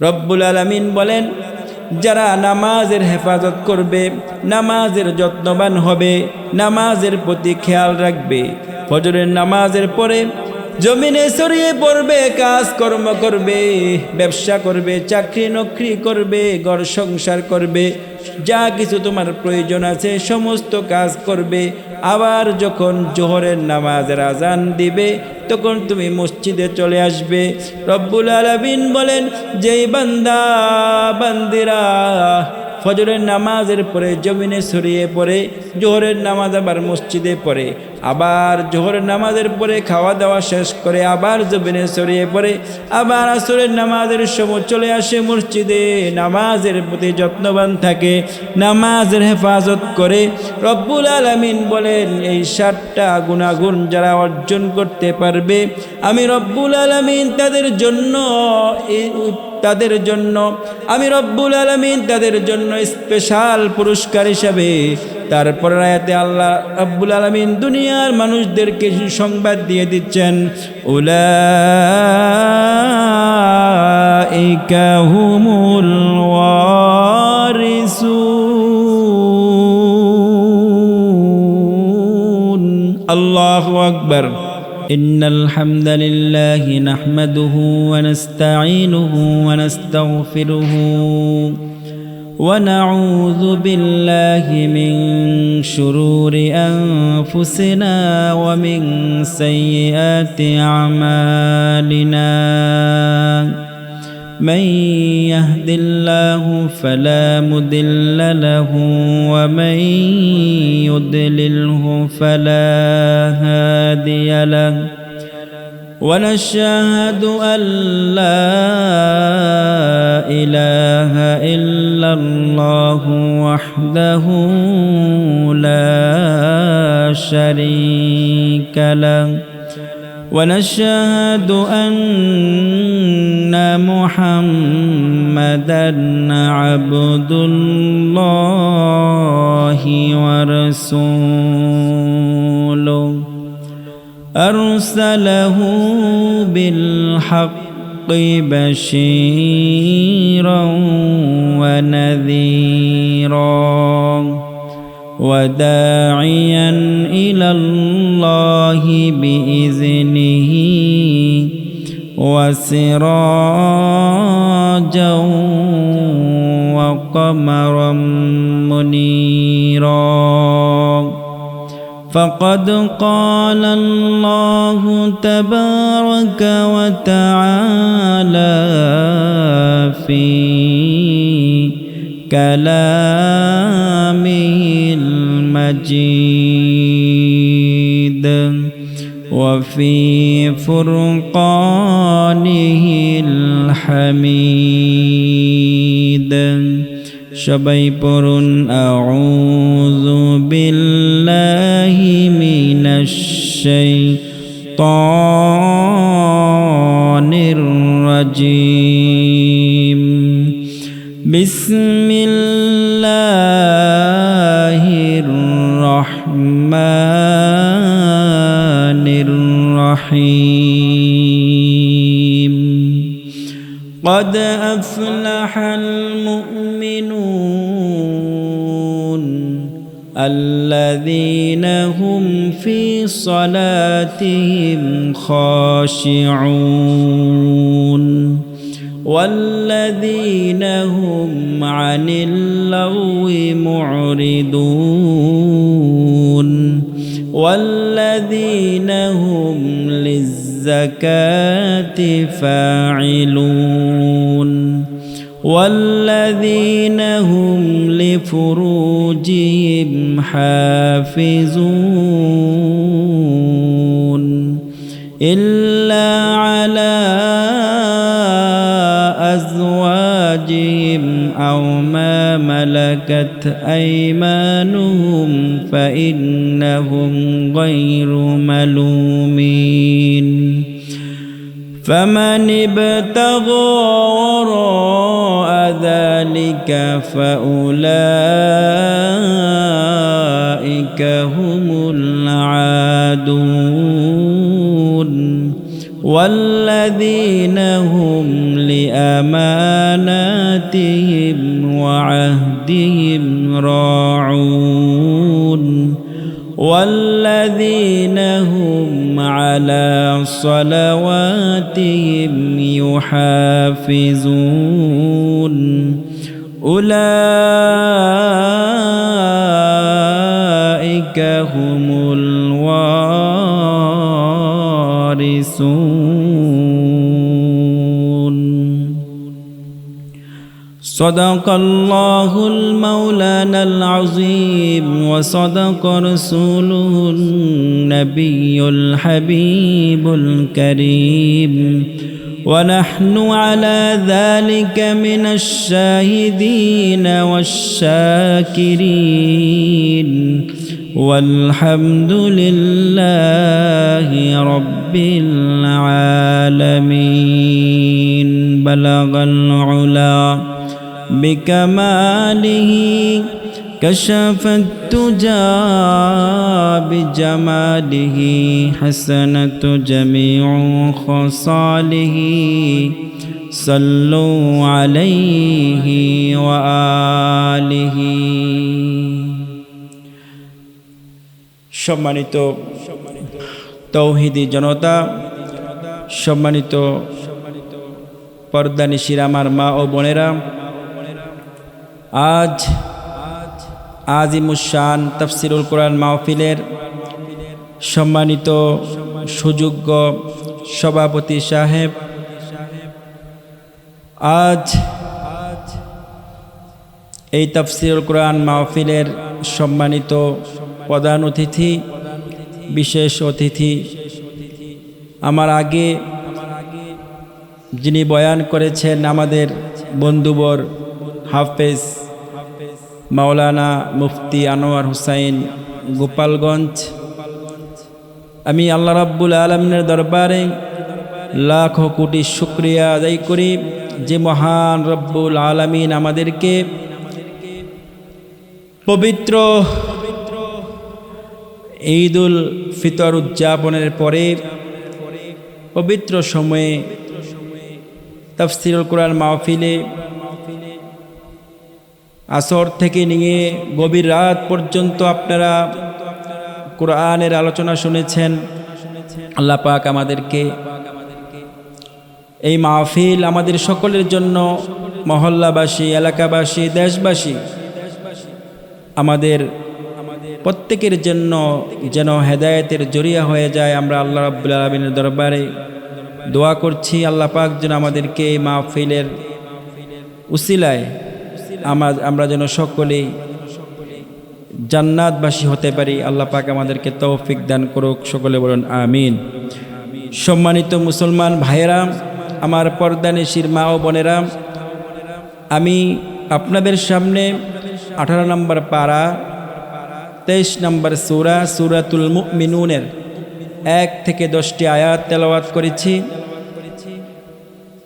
রব্বুল আলামিন বলেন, যারা নামাজের হেফাজত করবে, নামাজের যত্নবান হবে, নামাজের প্রতি খেয়াল রাখবে, ফজরের নামাজের পরে জমিনে ছড়িয়ে পড়বে, কাজকর্ম করবে, ব্যবসা করবে, চাকরি নকরি করবে, ঘর সংসার করবে, যা কিছু তোমার প্রয়োজন আছে সমস্ত কাজ করবে। আবার যখন জোহরের নামাজের আজান দিবে তখন তুমি মসজিদে চলে আসবে। রব্বুল আলামিন বলেন, যেই বান্দা বান্দিরা ফজরের নামাজের পরে জমিনে ছড়িয়ে পড়ে, জোহরের নামাজ আবার মসজিদে পড়ে, আবার জোহরের নামাজের পরে খাওয়া দাওয়া শেষ করে আবার জমিনে ছড়িয়ে পড়ে, আবার আসরের নামাজের সময় চলে আসে মসজিদে, নামাজের প্রতি যত্নবান থাকে, নামাজের হেফাজত করে, রব্বুল আলামিন বলেন, এই 7টা গুণাগুণ যারা অর্জন করতে পারবে, আমি রব্বুল আলামিন তাদের জন্য স্পেশাল পুরস্কার হিসাবে। তারপর আয়াতে আল্লাহ রব্বুল আলামিন দুনিয়ার মানুষদেরকে সংবাদ দিয়ে দিচ্ছেন, উলাইকা হুমুল ওয়ারিসুন। আল্লাহু আকবার। ইন্নাল হামদালিল্লাহি নাহমাদুহু ওয়া নাস্তাঈনুহু ওয়া নাস্তাগফিরুহু ونعوذ بالله من شرور أنفسنا ومن سيئات أعمالنا من يهد الله فلا مضل له ومن يضلله فلا هادي له ونشهد أن لا إله إلا الله وحده لا شريك له ونشهد أن محمدًا عبد الله ورسوله أرسله بالحق بشيرا ونذيرا وداعيا إلى الله بإذنه وسراجا وقمرا منيرا فقد قال الله تبارك وتعالى في كلامه المجيد وفي فرقانه الحميد সবাই পড়ুন আউযু বিল্লাহি মিনাশ শাইতানির রাজিম বিসমিল্লাহির রহমানির রহিম قد أفلح المؤمنون الذين هم في صلاتهم خاشعون والذين هم عن اللغو معرضون والذين هم للزكاة فاعلون والذين هم لفروجهم حافظون إلا على أزواجهم أو ما ملكت أيمانهم فإنهم غير ملومين فمن ابتغى وراء ذلك فأولئك هم العادون والذين هم لأماناتهم وعهدهم راعون والذين هم على صلواتهم يحافظون أولئك هم الوارثون. صدق الله المولانا العظيم وصدق رسوله النبي الحبيب الكريم ونحن على ذلك من الشاهدين والشاكرين والحمد لله رب العالمين. بلغ العلا بكماله كشف التجى بجماله حسنة جميع خصاله صلوا عليه وآله. সম্মানিত তৌহিদি জনতা, সম্মানিত পর্দানিশির আমার মা ও বোনেরা, আজ আজিমুশান তাফসিরুল কোরআন মাহফিলের সম্মানিত সুযোগ্য সভাপতি সাহেব, আজ এই তাফসিরুল কোরআন মাহফিলের সম্মানিত প্রধান অতিথি, বিশেষ অতিথি, আমার আগে যিনি বয়ান করেছেন আমাদের বন্ধুবর হাফেজ মাওলানা মুফতি আনোয়ার হুসাইন গোপালগঞ্জ। আমি আল্লাহ রাব্বুল আলামিনের দরবারে লাখ কোটি শুকরিয়া আদায় করি যে মহান রব্বুল আলামিন আমাদেরকে পবিত্র ঈদুল ফিতর উদযাপনের পরে পবিত্র সময়ে তাফসিরুল কোরআন মাহফিলে আসর থেকে নিয়ে গভীর রাত পর্যন্ত আপনারা কোরআনের আলোচনা শুনেছেন। আল্লাহ পাক আমাদেরকে এই মাহফিল আমাদের সকলের জন্য, মহল্লাবাসী, এলাকাবাসী, দেশবাসী, আমাদের প্রত্যেকের জন্য যেন হেদায়েতের জরিয়া হয়ে যায়। আমরা আল্লাহ রাব্বুল আলামিনের দরবারে দোয়া করছি, আল্লাহ পাক যেন আমাদেরকে এই মাহফিলের উসিলায় আমরা যেন সকলেই জান্নাতবাসী হতে পারি। আল্লাহ পাক আমাদেরকে তৌফিক দান করুক, সকলে বলুন আমিন। সম্মানিত মুসলমান ভাইয়েরা, আমার পর্দানিশির মা ও বোনেরা, আমি আপনাদের সামনে 18 নম্বর পারা 23 নম্বর সূরা সূরাতুল মুমিনুনের 1 থেকে 10টি আয়াত তেলাওয়াত করেছি।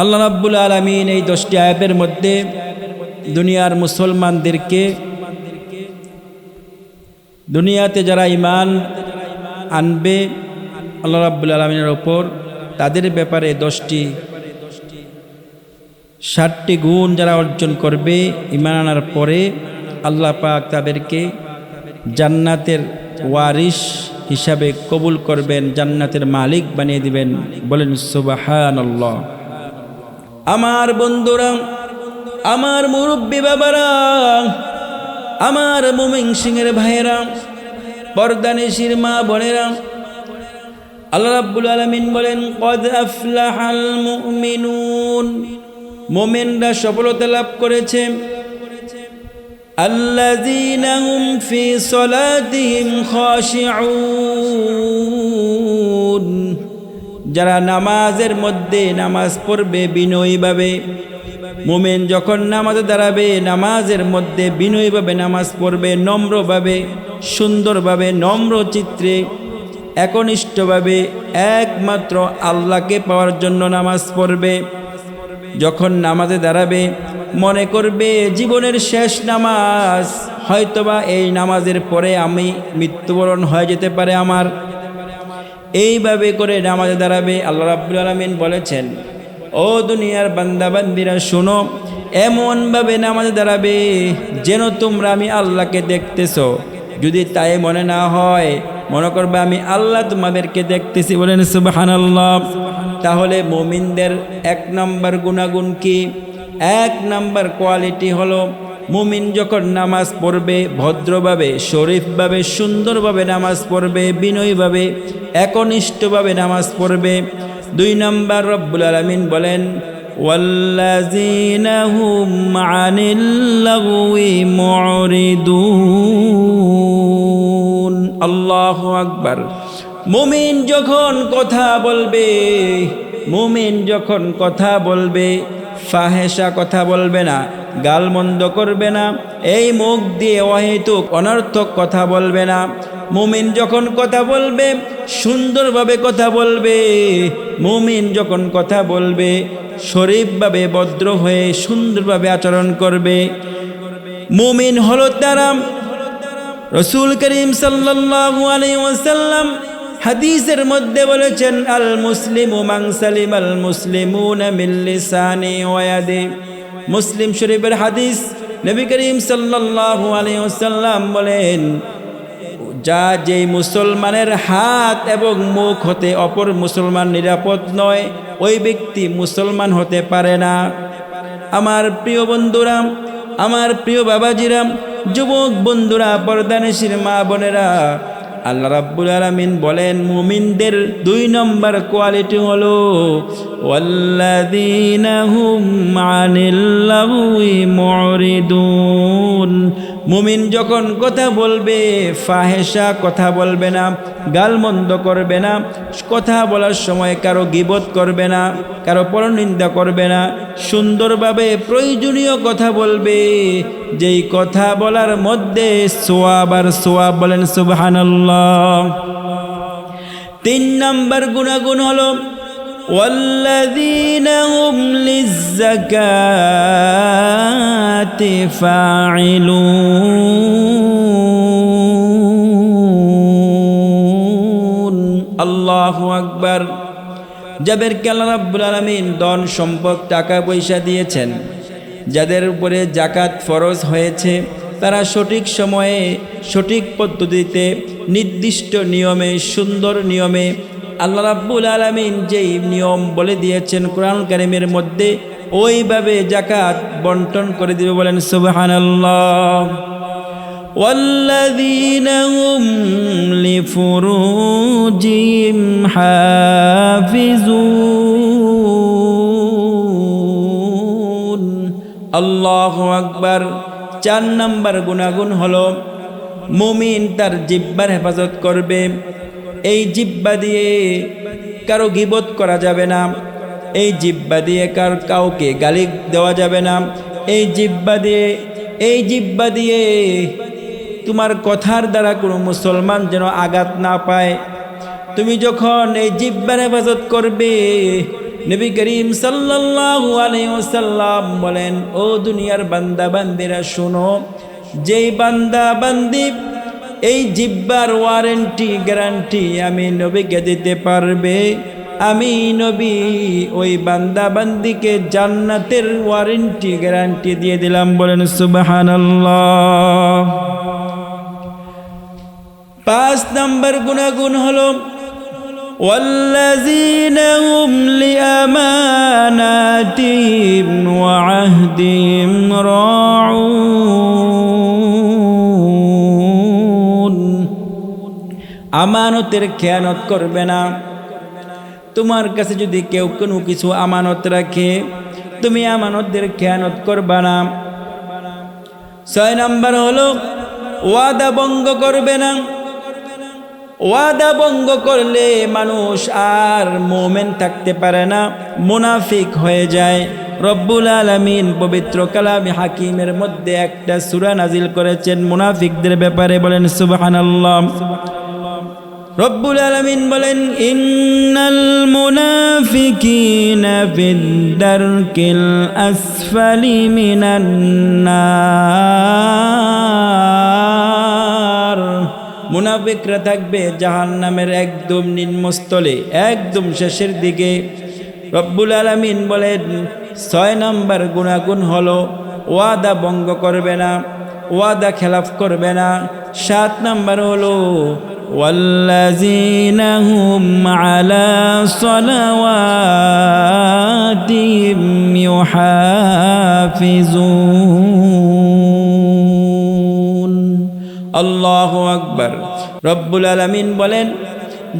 আল্লাহ রাব্বুল আলামিন এই 10টি আয়াতের মধ্যে দুনিয়ার মুসলমানদেরকে, দুনিয়াতে যারা ঈমান আনবে আল্লাহ রাব্বুল আলামিনের ওপর, তাদের ব্যাপারে 60টি গুণ যারা অর্জন করবে ঈমান আনার পরে, আল্লাহ পাক তাদেরকে জান্নাতের ওয়ারিস হিসাবে কবুল করবেন, জান্নাতের মালিক বানিয়ে দিবেন। বলেন সুবহানাল্লাহ। আমার বন্ধুরা, আমার মুরব্বী বাবারা, আমার মুমিন সিংহের ভাইয়েরা, পর্দানিশির মা বোনেরা, আল্লাহ রাব্বুল আলামিন বলেন কদ আফলাহাল মুমিনুন, মুমিনরা সফলতা লাভ করেছে। আল্লাযীনা হুম ফি সলাতিহিম খাশিউন, যারা নামাজের মধ্যে নামাজ পড়বে বিনয়ীভাবে। মুমিন যখন নামাজে দাঁড়াবে, নামাজের মধ্যে বিনয়ীভাবে নামাজ পড়বে, নম্রভাবে, সুন্দরভাবে, নম্র চিত্রে, একনিষ্ঠভাবে, একমাত্র আল্লাহকে পাওয়ার জন্য নামাজ পড়বে। যখন নামাজে দাঁড়াবে মনে করবে জীবনের শেষ নামাজ, হয়তোবা এই নামাজের পরে আমি মৃত্যুবরণ হয়ে যেতে পারে আমার। এইভাবে করে নামাজে দাঁড়াবে। আল্লাহ রাব্বুল আলামিন বলেছেন ও দুনিয়ার বান্দা বান্দিরা শোনো, এমনভাবে নামাজে দাঁড়াবে যেন তোমরা আমি আল্লাহকে দেখতেছো। যদি তাই মনে না হয়, মনে করবে আমি আল্লাহ তোমাদেরকে দেখতেছি, বলেন সুবহানাল্লাহ। তাহলে মুমিনদের এক নম্বর গুণাগুণ কি? এক নম্বর কোয়ালিটি হলো মুমিন যখন নামাজ পড়বে ভদ্রভাবে, শরীফভাবে, সুন্দরভাবে নামাজ পড়বে, বিনয়ীভাবে, একনিষ্ঠভাবে নামাজ পড়বে। দুই নম্বর রব্বুল আলামিন বলেন ওয়াল্লাযীনা হুম আনিল লাগওয়ি মুরিদুন। আল্লাহু আকবার। মুমিন যখন কথা বলবে, মুমিন যখন কথা বলবে, ফাহেসা কথা বলবে না, গালমন্দ করবে না, এই মুখ দিয়ে অহেতুক অনর্থক কথা বলবে না। মুমিন যখন কথা বলবে সুন্দরভাবে কথা বলবে, মুমিন যখন কথা বলবে শরীফভাবে, ভদ্র হয়ে সুন্দরভাবে আচরণ করবে। মুমিন হলো তারা, রাসূল করিম সাল্লাল্লাহু আলাইহি ওয়াসাল্লাম হাদিসের মধ্যে বলেছেন আল মুসলিমু মান সালিমাল মুসলিমুনা মিন লিসানি ওয়া ইয়াদি। মুসলিম শরীফের হাদিস, নবী করিম সাল্লাল্লাহু আলাইহি ওয়াসাল্লাম বলেন যা যেই মুসলমানের হাত এবং মুখ হতে অপর মুসলমান নিরাপদ নয়, ওই ব্যক্তি মুসলমান হতে পারে না। আমার প্রিয় বন্ধুরা, আমার প্রিয় বাবাজিরা, যুবক বন্ধুরা, পর্দানিশীর মা বোনেরা, আল্লাহ রাব্বুল আলামিন বলেন মুমিনদের দুই নম্বর কোয়ালিটি হলো ওয়াল্লাযীনা হুম আনিল লাগওয়ি মুরিদুন। মুমিন যখন কথা বলবে ফাহেসা কথা বলবে না, গালমন্দ করবে না, কথা বলার সময় কারো গীবত করবে না, কারো পরনিন্দা করবে না, সুন্দরভাবে প্রয়োজনীয় কথা বলবে, যেই কথা বলার মধ্যে সোয়াব আর সোয়াব, বলেন সুবহানাল্লাহ। তিন নম্বর গুণাগুণ হলো ওয়াল্লাযীনা হুম লিয-যাকাতি ফাঈলুন। আল্লাহু আকবার। যাদেরকে আল্লাহ রাব্বুল আলামিন ধন সম্পদ টাকা পয়সা দিয়েছেন, যাদের উপরে যাকাত ফরজ হয়েছে, তারা সঠিক সময়ে সঠিক পদ্ধতিতে নির্দিষ্ট নিয়মে সুন্দর নিয়মে আল্লাহ রাব্বুল আলামিন যেই নিয়ম বলে দিয়েছেন কোরআন কারীমের মধ্যে, ওইভাবে যাকাত বন্টন করে দিবে, বলেন সুবহানাল্লাহ। ওয়াল্লাযীনা হুম লিফুরুজিহিম হাফিজুন। আল্লাহু আকবার। চার নম্বর গুণাগুণ হলো মুমিন তার জিহ্বার হেফাজত করবে। এই জিহ্বা দিয়ে কারো গীবত করা যাবে না, এই জিহ্বা দিয়ে কাউকে গালি দেওয়া যাবে না, এই জিহ্বা দিয়ে তোমার কথার দ্বারা কোনো মুসলমান যেন আঘাত না পায়। তুমি যখন এই জিহ্বার হেফাজত করবে, নবী করিম সাল্লাল্লাহু আলাইহি ওয়াসাল্লাম বলেন ও দুনিয়ার বান্দা বান্দিরা শোনো, যেই বান্দা বান্দি এই জিহ্বার ওয়ারেন্টি গ্যারান্টি আমি নবীকে দিতে পারবে, আমি নবী ওই বান্দা বান্দিকে জান্নাতের ওয়ারেন্টি গ্যারান্টি দিয়ে দিলাম, বলেন সুবহানাল্লাহ। পাঁচ নম্বর গুণাগুণ হলো ওয়াল্লাযীনা হুম লিআমানাতিহিম ওয়া আহদিহিম রাউন। আমানতের খেয়ানত করবে না। তোমার কাছে যদি কেউ কোনো কিছু আমানত রাখে, তুমি আমানতের খেয়ানত করবে না। ছয় নম্বর হলো ওয়াদা ভঙ্গ করবে না। ওয়াদা ভঙ্গ করলে মানুষ আর মুমিন থাকতে পারে না, মুনাফিক হয়ে যায়। রব্বুল আলামিন পবিত্র কালামে হাকিমের মধ্যে একটা সূরা নাজিল করেছেন মুনাফিকদের ব্যাপারে, বলেন সুবহানাল্লাহ। রব্বুল আলামিন বলেন ইন্নাল মুনাফিকিনা ফিদ-দারকিল আসফালি মিনান নার। মুনাফিকরা থাকবে জাহান্নামের একদম নিম্নস্থলে, একদম শেষের দিকে। রব্বুল আলামিন বলেন 6 নম্বর গুনাহগুণ হলো ওয়াদা ভঙ্গ করবে না, ওয়াদা খেলাফ করবে না। 7 নম্বর হলো ওয়াল্লাযীনা হুম আলা সালাওয়াতিহিম ইউহাফিজুন। আল্লাহু আকবার। রব্বুল আলামিন বলেন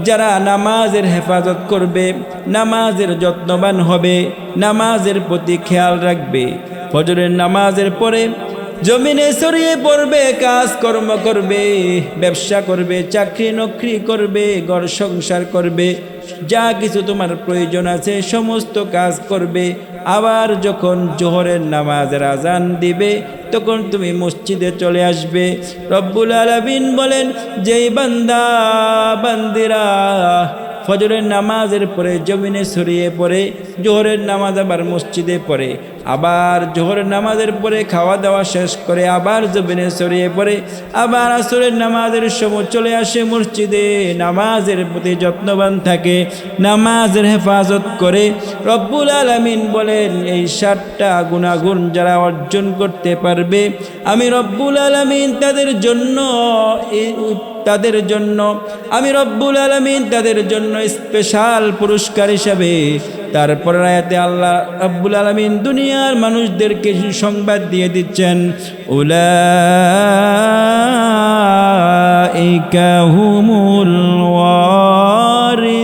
যারা নামাজের হেফাজত করবে, নামাজের যত্নবান হবে, নামাজের প্রতি খেয়াল রাখবে, ফজরের নামাজের পরে জমিনে ছড়িয়ে পড়বে, কাজকর্ম করবে, ব্যবসা করবে, চাকরি নকরি করবে, ঘর সংসার করবে, যা কিছু তোমার প্রয়োজন আছে সমস্ত কাজ করবে। আবার যখন জোহরের নামাজের আজান দিবে তখন তুমি মসজিদে চলে আসবে। রব্বুল আলামিন বলেন যেই বান্দা বান্দিরা ফজরের নামাজের পরে জমিনে ছড়িয়ে পড়ে, জোহরের নামাজ আবার মসজিদে পড়ে, আবার জোহরের নামাজের পরে খাওয়া দাওয়া শেষ করে আবার জমিনে ছড়িয়ে পড়ে, আবার আসরের নামাজের সময় চলে আসে মসজিদে, নামাজের প্রতি যত্নবান থাকে, নামাজের হেফাজত করে। রব্বুল আলামিন বলেন এই 7টা গুনাহগুণ যারা অর্জন করতে পারবে আমি রব্বুল আলামিন তাদের জন্য স্পেশাল পুরস্কার হিসাবে। তারপর আয়াতে আল্লাহ রাব্বুল আলামিন দুনিয়ার মানুষদেরকে সংবাদ দিয়ে দিচ্ছেন উলাইকা হুমুল ওয়ারিসুন।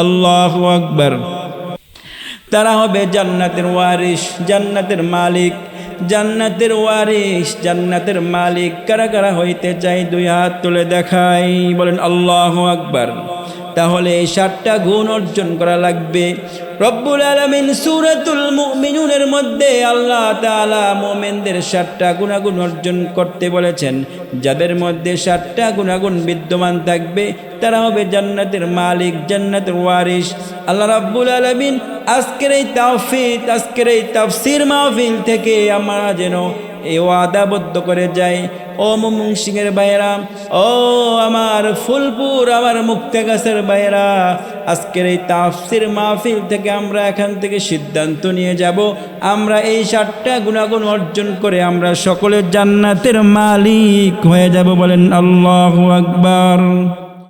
আল্লাহু আকবার। তারা হবে জান্নাতের ওয়ারিস, জান্নাতের মালিক, জান্নাতের ওয়ারিস, জান্নাতের মালিক। কারা কারা হইতে চাই 2 হাত তুলে দেখাই, বলেন আল্লাহু আকবার। তাহলে এই 7টা গুণ অর্জন করা লাগবে। রব্বুল আলামিন সূরাতুল মুমিনুনের মধ্যে আল্লাহ তাআলা মুমিনদের 7টা গুণাগুণ অর্জন করতে বলেছেন। যাদের মধ্যে 7টা গুণাগুণ বিদ্যমান থাকবে তারা হবে জান্নাতের মালিক, জান্নাতের ওয়ারিস। আল্লাহ রাব্বুল আলামিন আজকের এই তাফসীর মাহফিল থেকে আমরা যেন এই ওয়াদাবদ্ধ করে যাই। ও ময়মনসিংহের ভাইয়েরা, ও আমার ফুলপুর, আমার মুক্তাগাছার ভাইয়েরা, আজকের এই তাফসীর মাহফিল থেকে আমরা এখান থেকে সিদ্ধান্ত নিয়ে যাব আমরা এই 7টা গুণাগুণ অর্জন করে আমরা সকলে জান্নাতের মালিক হয়ে যাব। বলেন আল্লাহু আকবার।